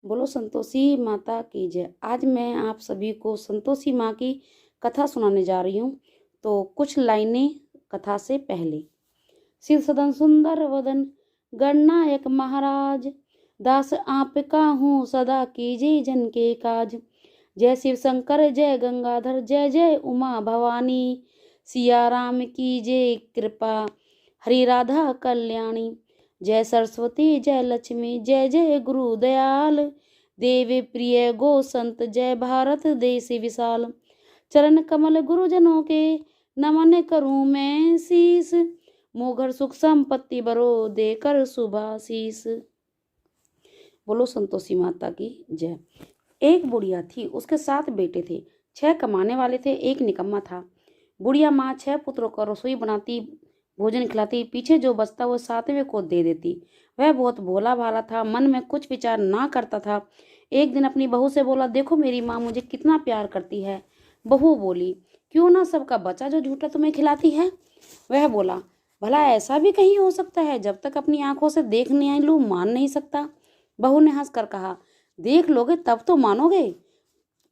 बोलो संतोषी माता की जय। आज मैं आप सभी को संतोषी माँ की कथा सुनाने जा रही हूँ। तो कुछ लाइनें कथा से पहले। सिर सदन सुंदर वदन गणनायक महाराज, दास आपका हूँ सदा कीजिए जन के काज। जय शिव शंकर जय गंगाधर जय जय उमा भवानी, सिया राम की जय कृपा हरि राधा कल्याणी। जय सरस्वती जय लक्ष्मी जय जय गुरु दयाल, देवी प्रिय गो संत जय भारत देश विशाल। चरण कमल गुरुजनों के नमन करूं मैं शीस, मोघर सुख संपत्ति बरो देकर शुभाशीष। बोलो संतोषी माता की जय। एक बुढ़िया थी, उसके 7 बेटे थे। 6 कमाने वाले थे, एक निकम्मा था। बुढ़िया माँ 6 पुत्रों को रसोई बनाती, भोजन खिलाती, पीछे जो बचता वो 7वें को दे देती। वह बहुत भोला भाला था, मन में कुछ विचार ना करता था। एक दिन अपनी बहू से बोला, देखो मेरी माँ मुझे कितना प्यार करती है। बहू बोली, क्यों ना सबका बच्चा जो झूठा तुम्हें खिलाती है। वह बोला, भला ऐसा भी कहीं हो सकता है, जब तक अपनी आंखों से देख नहीं लूं मान नहीं सकता। बहू ने हंसकर कहा, देख लोगे तब तो मानोगे।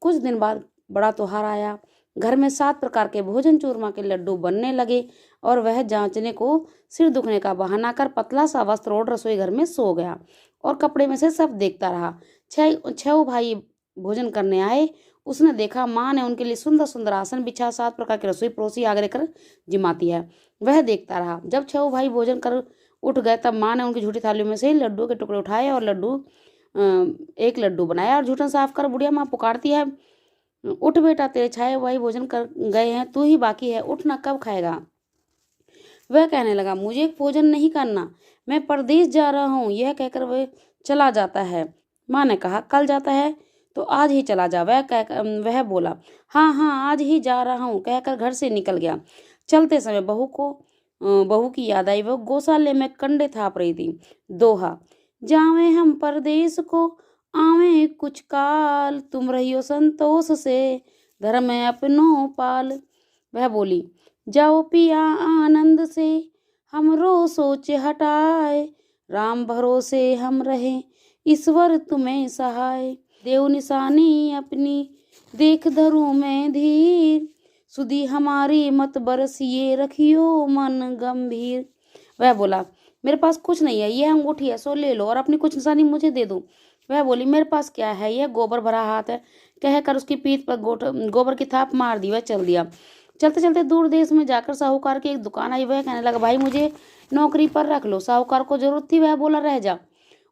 कुछ दिन बाद बड़ा त्योहार आया। घर में 7 प्रकार के भोजन चूरमा के लड्डू बनने लगे और वह जांचने को सिर दुखने का बहाना कर पतला सा वस्त्र ओढ़ रसोई घर में सो गया और कपड़े में से सब देखता रहा। 6 भाई भोजन करने आए। उसने देखा माँ ने उनके लिए सुंदर सुंदर आसन बिछा, 7 प्रकार की रसोई परोसी आगे कर जिमाती है। वह देखता रहा। जब 6 भाई भोजन कर उठ गए तब माँ ने उनकी झूठी थालियों में से लड्डू के टुकड़े उठाए और एक लड्डू बनाया और झूठन साफ कर बुढ़िया माँ पुकारती है, उठ बेटा तेरे 6 भाई भोजन कर गए हैं, तू ही बाकी है, उठ ना, कब खाएगा। वह कहने लगा, मुझे भोजन नहीं करना, मैं परदेश जा रहा हूँ। यह कहकर वह चला जाता है। माँ ने कहा, कल जाता है तो आज ही चला जा। वह बोला, हाँ हाँ आज ही जा रहा हूँ कहकर घर से निकल गया। चलते समय बहू की याद आई। वह गौशाले में कंडे थाप रही थी। दोहा, जावे हम परदेश को आवे कुछ काल, तुम रहियो संतोष से धर्म अपनो पाल। वह बोली, जाओ पिया आनंद से हमरो सोच हटाए, राम भरोसे हम रहे ईश्वर तुम्हें सहाय। देव निशानी अपनी देख धरूं मैं धीर, सुधी हमारी मत बरसिए रखियो मन गंभीर। वह बोला, मेरे पास कुछ नहीं है, यह अंगूठी है सो ले लो और अपनी कुछ निशानी मुझे दे दो। वह बोली, मेरे पास क्या है, यह गोबर भरा हाथ है। कहकर उसकी पीठ पर गोबर की थाप मार दी। वह चल दिया। चलते चलते दूर देश में जाकर साहूकार की एक दुकान आई। वह कहने लगा, भाई मुझे नौकरी पर रख लो। साहूकार को जरूरत थी, वह बोला, रह जा।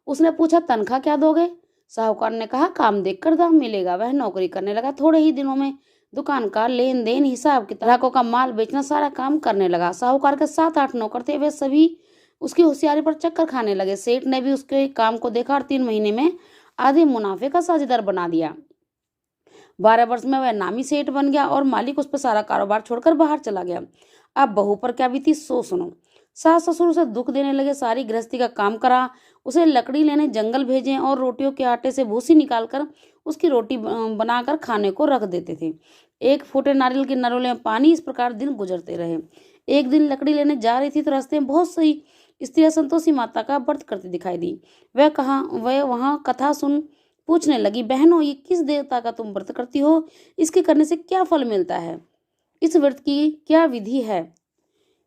उसने पूछा, तनख्वाह क्या दोगे। साहूकार ने कहा, काम देखकर दाम मिलेगा। वह नौकरी करने लगा। थोड़े ही दिनों में दुकान का लेन देन, हिसाब किताब, ग्राहकों का माल बेचना, सारा काम करने लगा। साहूकार के 7-8 नौकर थे, वे सभी उसकी होशियारी पर चक्कर खाने लगे। सेठ ने भी उसके काम को देखा और 3 महीने में आधे मुनाफे का साझेदार बना दिया। 12 वर्ष में वह नामी सेठ बन गया और मालिक उस पर सारा कारोबार छोड़कर बाहर चला गया। अब बहू पर क्या बीती सो सुनो। सास ससुर उसे दुख देने लगे, सारी गृहस्थी का काम करा, उसे लकड़ी लेने जंगल भेजे और रोटियों के आटे से भूसी निकालकर उसकी रोटी बनाकर खाने को रख देते थे। एक फूटे नारियल के नरोले में पानी, इस प्रकार दिन गुजरते रहे। एक दिन लकड़ी लेने जा रही थी तो रास्ते में बहुत सी स्त्रियां संतोषी माता का व्रत करती दिखाई दी। वह वहां कथा सुन पूछने लगी, बहनों ये किस देवता का तुम व्रत करती हो, इसके करने से क्या फल मिलता है, इस व्रत की क्या विधि है,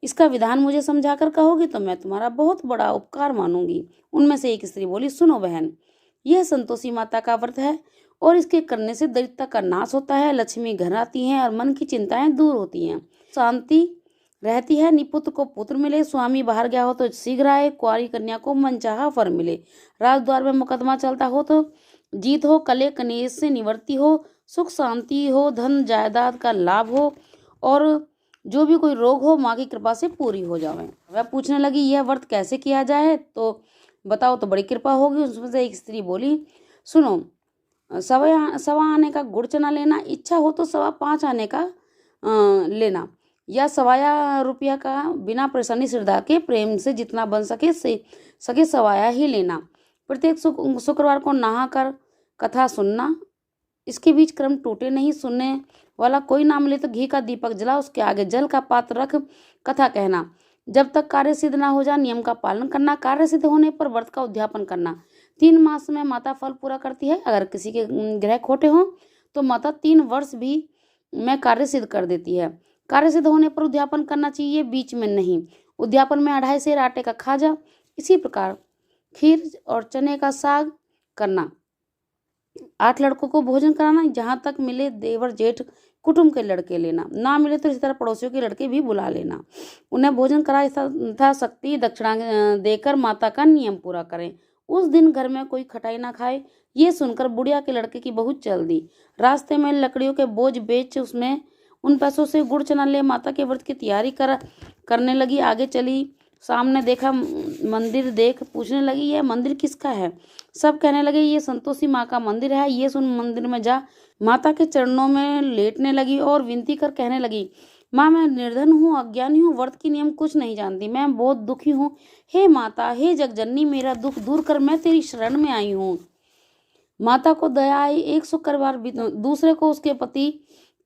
इसका विधान मुझे समझाकर कहोगी तो मैं तुम्हारा बहुत बड़ा उपकार मानूंगी। उनमें से एक स्त्री बोली, सुनो बहन, यह संतोषी माता का व्रत है और इसके करने से दरिद्रता का नाश होता है, लक्ष्मी घर आती है और मन की चिंताएं दूर होती हैं, शांति रहती है, निपुत्र को पुत्र मिले, स्वामी बाहर गया हो तो शीघ्र आए, कुंवारी कन्या को मनचाहा वर मिले, राजद्वार में मुकदमा चलता हो तो जीत हो, कले कनेश से निवृत्ति हो, सुख शांति हो, धन जायदाद का लाभ हो और जो भी कोई रोग हो माँ की कृपा से पूरी हो जावे। वह पूछने लगी, यह व्रत कैसे किया जाए तो बताओ तो बड़ी कृपा होगी। उसमें से एक स्त्री बोली, सुनो, 1.25 आने का गुड़ चना लेना, इच्छा हो तो 5.25 आने का लेना, या 1.25 रुपया का बिना परेशानी श्रद्धा के प्रेम से जितना बन सके 1.25 ही लेना। प्रत्येक शुक्रवार को नहाकर कथा सुनना, इसके बीच क्रम टूटे नहीं। सुनने वाला कोई ना मिले तो घी का दीपक जला, उसके आगे जल का पात्र रख कथा कहना। जब तक कार्य सिद्ध ना हो जाए नियम का पालन करना। कार्य सिद्ध होने पर व्रत का उद्यापन करना। 3 मास में माता फल पूरा करती है। अगर किसी के ग्रह खोटे हों तो माता 3 वर्ष भी में कार्य सिद्ध कर देती है। कार्य सिद्ध होने पर उद्यापन करना चाहिए, बीच में नहीं। उद्यापन में 2.5 सेर आटे का खाजा। इसी प्रकार खीर और चने का साग करना। 8 लड़कों को भोजन कराना। जहाँ तक मिले देवर जेठ कुटुंब के लड़के लेना, ना मिले तो इसी तरह पड़ोसियों के लड़के भी बुला लेना। उन्हें भोजन करा यथाशक्ति दक्षिणा देकर माता का नियम पूरा करें। उस दिन घर में कोई खटाई ना खाए। ये सुनकर बुढ़िया के लड़के की बहू चल दी। रास्ते में लकड़ियों के बोझ बेच उसमें उन पैसों से गुड़ चना ले माता के व्रत की तैयारी करने लगी। आगे चली, सामने देखा मंदिर, देख पूछने लगी यह मंदिर किसका है। सब कहने लगे ये संतोषी माँ का मंदिर है। ये सुन मंदिर में जा माता के चरणों में लेटने लगी और विनती कर कहने लगी, माँ मैं निर्धन हूँ, अज्ञानी हूँ, व्रत की नियम कुछ नहीं जानती, मैं बहुत दुखी हूँ। हे माता, हे जगजननी, मेरा दुख दूर कर, मैं तेरी शरण में आई हूँ। माता को दया आई। 100 बार दूसरे को उसके पति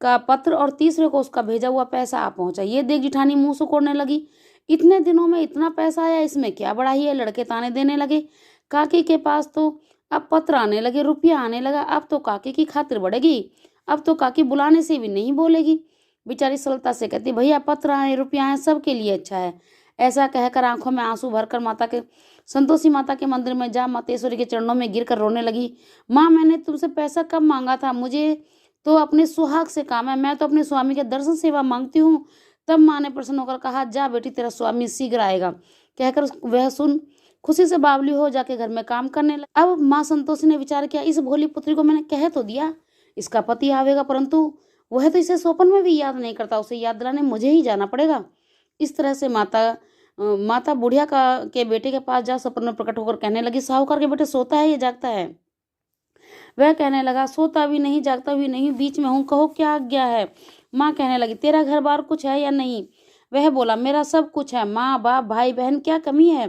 का पत्र और तीसरे को उसका भेजा हुआ पैसा आ पहुंचा। ये देख जिठानी मुंह सुकोड़ने लगी। इतने दिनों में इतना पैसा आया, इसमें क्या बढ़ाई है। लड़के ताने देने लगे। काकी के पास तो अब पत्र आने लगे, रुपया आने लगा। अब तो काकी की खातिर बढ़ेगी। अब तो काकी बुलाने से भी नहीं बोलेगी। बेचारी सरलता से कहती, भैया पत्र आए, रुपया आए, सबके लिए अच्छा है। ऐसा कहकर आंखों में आंसू भरकर माता के संतोषी माता के मंदिर में जा मातेश्वरी के चरणों में गिरकर रोने लगी। माँ मैंने तुमसे पैसा कब मांगा था, मुझे तो अपने सुहाग से काम है, मैं तो अपने स्वामी के दर्शन सेवा मांगती हूँ। तब माँ ने प्रसन्न होकर कहा, जा बेटी तेरा स्वामी शीघ्र आएगा। कहकर वह सुन खुशी से बावली हो जाके घर में काम करने लगी। अब माँ संतोषी ने विचार किया, इस भोली पुत्री को मैंने कह तो दिया इसका पति आवेगा, परंतु वह तो इसे स्वप्न में भी याद नहीं करता। उसे याद दिलाने मुझे ही जाना पड़ेगा। इस तरह से माता बुढ़िया के बेटे के पास जा स्वप्न में प्रकट होकर कहने लगी, साहूकार के बेटे सोता है या जागता है। वह कहने लगा, सोता भी नहीं, जागता भी नहीं, बीच में हूँ, कहो क्या आज्ञा है। माँ कहने लगी, तेरा घर बार कुछ है या नहीं। वह बोला, मेरा सब कुछ है, माँ बाप भाई बहन क्या कमी है।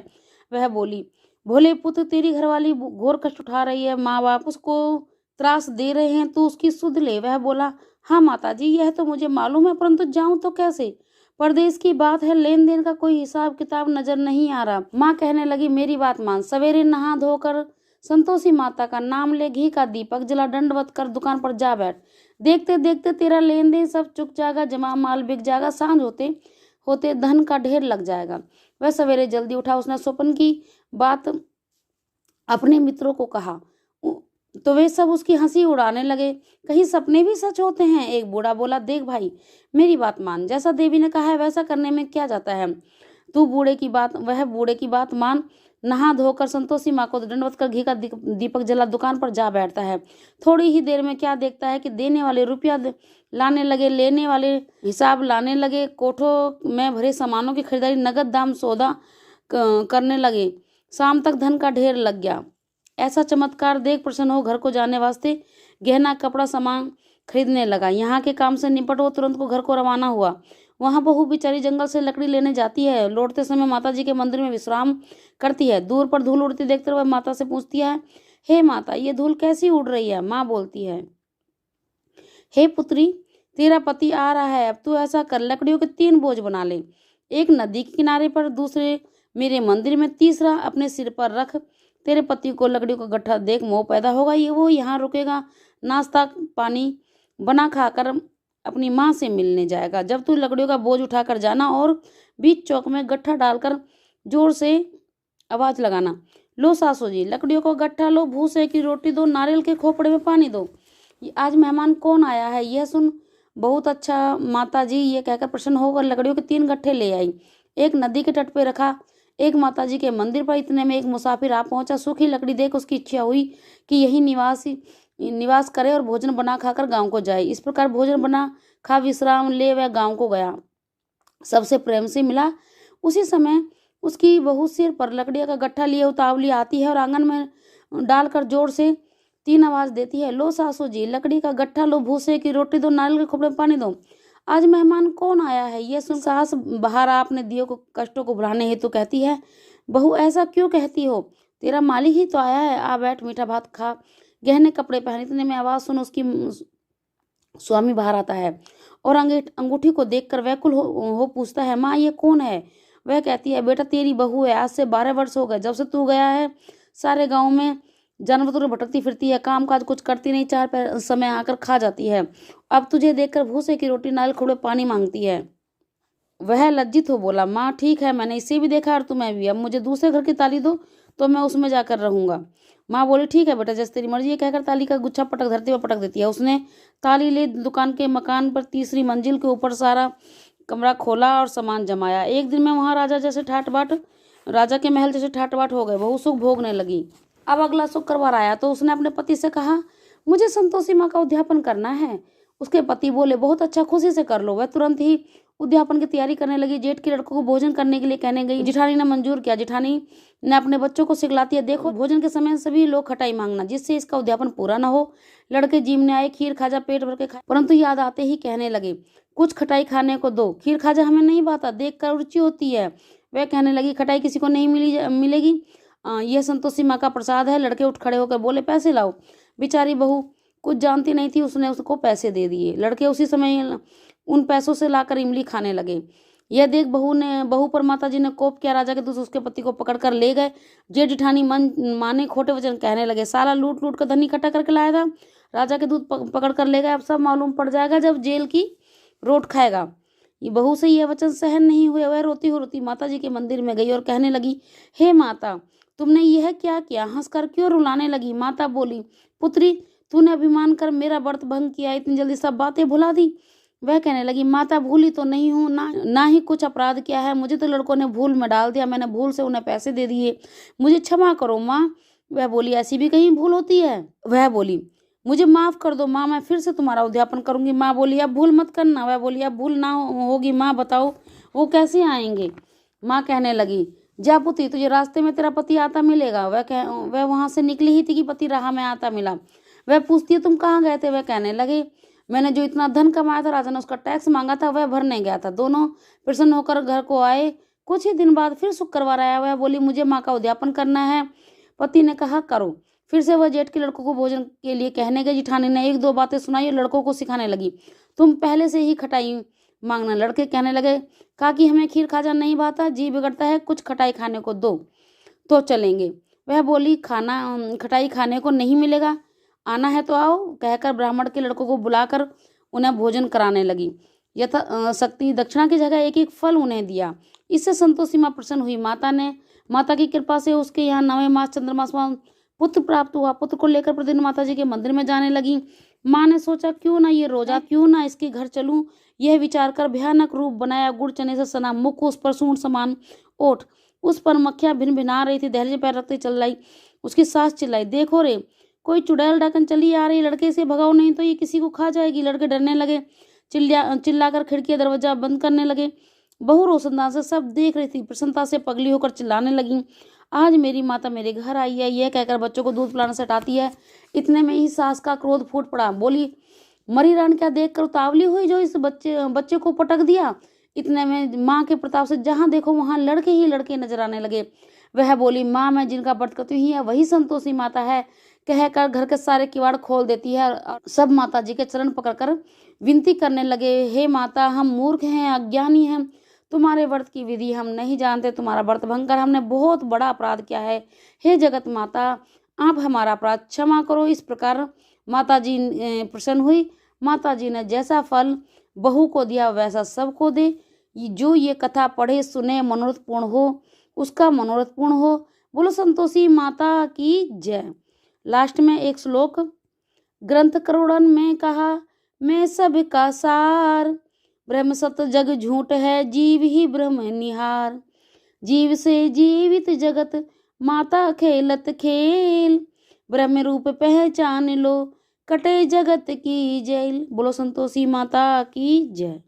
वह बोली, भोले पुत्र तेरी घरवाली घोर कष्ट उठा रही है, माँ बाप उसको त्रास दे रहे हैं, तू उसकी सुध ले। वह बोला, हाँ माता जी यह तो मुझे मालूम है, परंतु जाऊं तो कैसे। परदेश की बात है, लेन देन का कोई हिसाब किताब नजर नहीं आ रहा। माँ कहने लगी, मेरी बात मान, सवेरे नहा धोकर संतोषी माता का नाम ले, घी का दीपक जला, दंडवत कर दुकान पर जा बैठ। देखते देखते तेरा लेन देन सब चुक जाएगा, जमा माल बिक जाएगा, सांझ होते होते धन का ढेर लग जाएगा। वह सवेरे जल्दी उठा। उसने स्वप्न की बात अपने मित्रों को कहा तो वे सब उसकी हंसी उड़ाने लगे। कहीं सपने भी सच होते हैं। एक बूढ़ा बोला, देख भाई मेरी बात मान, जैसा देवी ने कहा है वैसा करने में क्या जाता है। वह बूढ़े की बात मान, नहा धोकर संतोषी माँ को दंडवत कर घी का दीपक जला दुकान पर जा बैठता है। थोड़ी ही देर में क्या देखता है कि देने वाले रुपया लाने लगे, लेने वाले हिसाब लाने लगे, कोठों में भरे सामानों की खरीदारी नगद दाम सौदा करने लगे। शाम तक धन का ढेर लग गया। ऐसा चमत्कार देख प्रसन्न हो घर को जाने वास्ते गहना कपड़ा सामान खरीदने लगा। यहाँ के काम से निपट वो तुरंत को घर को रवाना हुआ। वहाँ बहू बेचारी जंगल से लकड़ी लेने जाती है। लौटते समय माता जी के मंदिर में विश्राम करती है। दूर पर धूल उड़ती देखते हुए माता से पूछती है, हे माता ये धूल कैसी उड़ रही है। माँ बोलती है, हे पुत्री तेरा पति आ रहा है, अब तू ऐसा कर, लकड़ियों के 3 बोझ बना ले, एक नदी के किनारे पर, दूसरे मेरे मंदिर में, तीसरा अपने सिर पर रख। तेरे पति को लकड़ियों का गट्ठा देख मोह पैदा होगा, वो यहाँ रुकेगा, नाश्ता पानी बना खाकर अपनी माँ से मिलने जाएगा। जब तू लकड़ियों का बोझ उठाकर जाना और बीच चौक में गट्ठा डालकर जोर से आवाज लगाना, लो सासू जी लकड़ियों का गट्ठा लो, भूसे की रोटी दो, नारियल के खोपड़े में पानी दो, आज मेहमान कौन आया है यह सुन। बहुत अच्छा माता जी, ये कहकर प्रसन्न होकर लकड़ियों के 3 गट्ठे ले आई। एक नदी के तट पे रखा, एक माता जी के मंदिर पर। इतने में एक मुसाफिर आ पहुंचा। सूखी लकड़ी देख उसकी इच्छा हुई कि यही निवास करे और भोजन बना खाकर गांव को जाए। इस प्रकार भोजन बना खा विश्राम ले वह गांव को गया। सबसे प्रेम से मिला। उसी समय उसकी बहू सिर पर लकड़ियों का गट्ठा लिए उतावली आती है और आंगन में डालकर जोर से 3 आवाज देती है, लो सासू जी लकड़ी का गट्ठा लो, भूसे की रोटी दो, नारियल के खोपड़े में पानी दो, आज मेहमान कौन आया है। यह सुन सास बाहर अपने दियो को कष्टों को भुलाने हेतु कहती है, बहू ऐसा क्यों कहती हो, तेरा मालिक ही तो आया है, आ बैठ मीठा भात खा, गहने कपड़े पहन। इतने में आवाज सुन उसकी स्वामी बाहर आता है और अंगूठी को देखकर व्याकुल हो पूछता है, माँ ये कौन है। वह कहती है, बेटा तेरी बहू है, आज से 12 वर्ष हो गए जब से तू गया है। सारे गाँव में जानवर तो भटकती फिरती है, काम काज कुछ करती नहीं, चार पैर समय आकर खा जाती है। अब तुझे देखकर भूसे की रोटी नारियल खोड़े पानी मांगती है। वह लज्जित हो बोला, माँ ठीक है, मैंने इसे भी देखा और तुम्हें भी, अब मुझे दूसरे घर की ताली दो तो मैं उसमें जाकर रहूंगा। माँ बोली, ठीक है बेटा, जैसे तेरी मर्जी है, कहकर ताली का गुच्छा पटक धरती पर पटक देती है। उसने ताली ले दुकान के मकान पर तीसरी मंजिल के ऊपर सारा कमरा खोला और सामान जमाया। एक दिन में वहां राजा के महल जैसे ठाट बाट हो गए। बहू सुख भोगने लगी। अब अगला शुक्रवार आया तो उसने अपने पति से कहा, मुझे संतोषी माँ का उद्यापन करना है। उसके पति बोले, बहुत अच्छा, खुशी से कर लो। वह तुरंत ही उद्यापन की तैयारी करने लगी। जेठ के लड़कों को भोजन करने के लिए कहने गई। जिठानी ने मंजूर किया। जिठानी ने अपने बच्चों को सिखलाती है, देखो भोजन के समय सभी लोग खटाई मांगना, जिससे इसका उद्यापन पूरा न हो। लड़के जीमने आए, खीर खाजा पेट भर के खाए, परंतु याद आते ही कहने लगे, कुछ खटाई खाने को दो, खीर खाजा हमें नहीं भाता, देख कर रुचि होती है। वह कहने लगी, खटाई किसी को नहीं मिलेगी, यह संतोषी माँ का प्रसाद है। लड़के उठ खड़े होकर बोले, पैसे लाओ। बेचारी बहू कुछ जानती नहीं थी, उसने उसको पैसे दे दिए। लड़के उसी समय उन पैसों से लाकर इमली खाने लगे। यह देख बहू पर माताजी ने कोप किया। राजा के दूत उसके पति को पकड़कर ले गए। जेठ जिठानी माने खोटे वचन कहने लगे, साला लूट लूट कर धन इकट्ठा करके लाया था, राजा के दूत पकड़ कर ले गए। अब सब मालूम पड़ जाएगा जब जेल की रोट खाएगा। ये बहू से यह वचन सहन नहीं हुए। वह रोती माता जी के मंदिर में गई और कहने लगी, हे माता, तुमने यह क्या किया? हंसकर क्यों रुलाने लगी? माता बोली, पुत्री, तूने अभिमान कर मेरा व्रत भंग किया, इतनी जल्दी सब बातें भुला दी। वह कहने लगी, माता भूली तो नहीं हूँ, ना ही कुछ अपराध किया है, मुझे तो लड़कों ने भूल में डाल दिया, मैंने भूल से उन्हें पैसे दे दिए, मुझे क्षमा करो माँ। वह बोली, ऐसी भी कहीं भूल होती है? वह बोली, मुझे माफ कर दो माँ, मैं फिर से तुम्हारा उद्यापन करूंगी। माँ बोली, अब भूल मत करना। वह बोली, अब भूल ना होगी माँ, बताओ वो कैसे आएंगे? माँ कहने लगी, जा पुत्री, तुझे रास्ते में तेरा पति आता मिलेगा। वह वहां से निकली ही थी कि पति राह में आता मिला। वह पूछती है, तुम कहाँ गए थे? वह कहने लगे, मैंने जो इतना धन कमाया था, राजा ने उसका टैक्स मांगा था, वह भरने गया था। दोनों प्रसन्न होकर घर को आए। कुछ ही दिन बाद फिर शुक्रवार आया। वह बोली, मुझे माँ का उद्यापन करना है। पति ने कहा, करो। फिर से वह जेठ के लड़कों को भोजन के लिए कहने गए। जिठानी ने एक दो बातें सुनाई और लड़कों को सिखाने लगी, तुम पहले से ही खटाई मांगना। लड़के कहने लगे, काकी हमें खीर खाजा नहीं भाता, जी बिगड़ता है, कुछ खटाई खाने को दो तो चलेंगे। वह बोली, खटाई खाने को नहीं मिलेगा, आना है तो आओ, कहकर ब्राह्मण के लड़कों को बुलाकर उन्हें भोजन कराने लगी। शक्ति दक्षिणा की जगह एक एक फल उन्हें दिया। इससे संतोषी माँ प्रसन्न हुई। माता की कृपा से उसके यहाँ 9वें मास चंद्रमास में पुत्र प्राप्त हुआ। पुत्र को लेकर प्रतिदिन माता जी के मंदिर में जाने लगी। माँ ने सोचा, क्यों ना ये रोजा, क्यों ना इसके घर चलूं। यह विचार कर भयानक रूप बनाया। गुड़ चने से सना मुख, उस पर सूंड समान ओठ, उस पर मक्खियां भिन भिना रही थी। दहलीज पैर रखते चल रही। उसकी सास चिल्लाई, देखो रे, कोई चुड़ैल डाकन चली आ रही, लड़के से भगाओ नहीं तो ये किसी को खा जाएगी। लड़के डरने लगे, चिल्लाकर खिड़की दरवाजा बंद करने लगे। बहू रोशनदान से सब देख रही थी, प्रसन्नता से पगली होकर चिल्लाने लगी, आज मेरी माता मेरे घर आई है। यह कहकर बच्चों को दूध पिलाने से हटाती है। इतने में ही सास का क्रोध फूट पड़ा। बोली, मरी रान क्या देख कर उतावली हुई जो इस बच्चे को पटक दिया। इतने में माँ के प्रताप से जहां देखो वहां लड़के ही लड़के नजर आने लगे। वह बोली, माँ, मैं जिनका व्रत करती हूँ वही संतोषी माता है, कहकर घर के सारे किवाड़ खोल देती है। और सब माता जी के चरण पकड़कर विनती करने लगे, हे माता, हम मूर्ख हैं, अज्ञानी हैं, तुम्हारे व्रत की विधि हम नहीं जानते, तुम्हारा व्रत भंग कर हमने बहुत बड़ा अपराध किया है। हे जगत माता, आप हमारा अपराध क्षमा करो। इस प्रकार माता जी प्रसन्न हुई। माता जी ने जैसा फल बहू को दिया वैसा सबको दे। जो ये कथा पढ़े सुने मनोरथ पूर्ण हो, उसका मनोरथ पूर्ण हो। बोलो संतोषी माता की जय। लास्ट में एक श्लोक, ग्रंथ करोड़न में कहा मैं सब का सार, ब्रह्म सत्य जग झूठ है, जीव ही ब्रह्म निहार। जीव से जीवित जगत, माता खेलत खेल, ब्रह्म रूप पहचान लो, कटे जगत की जेल। बोलो संतोषी माता की जय।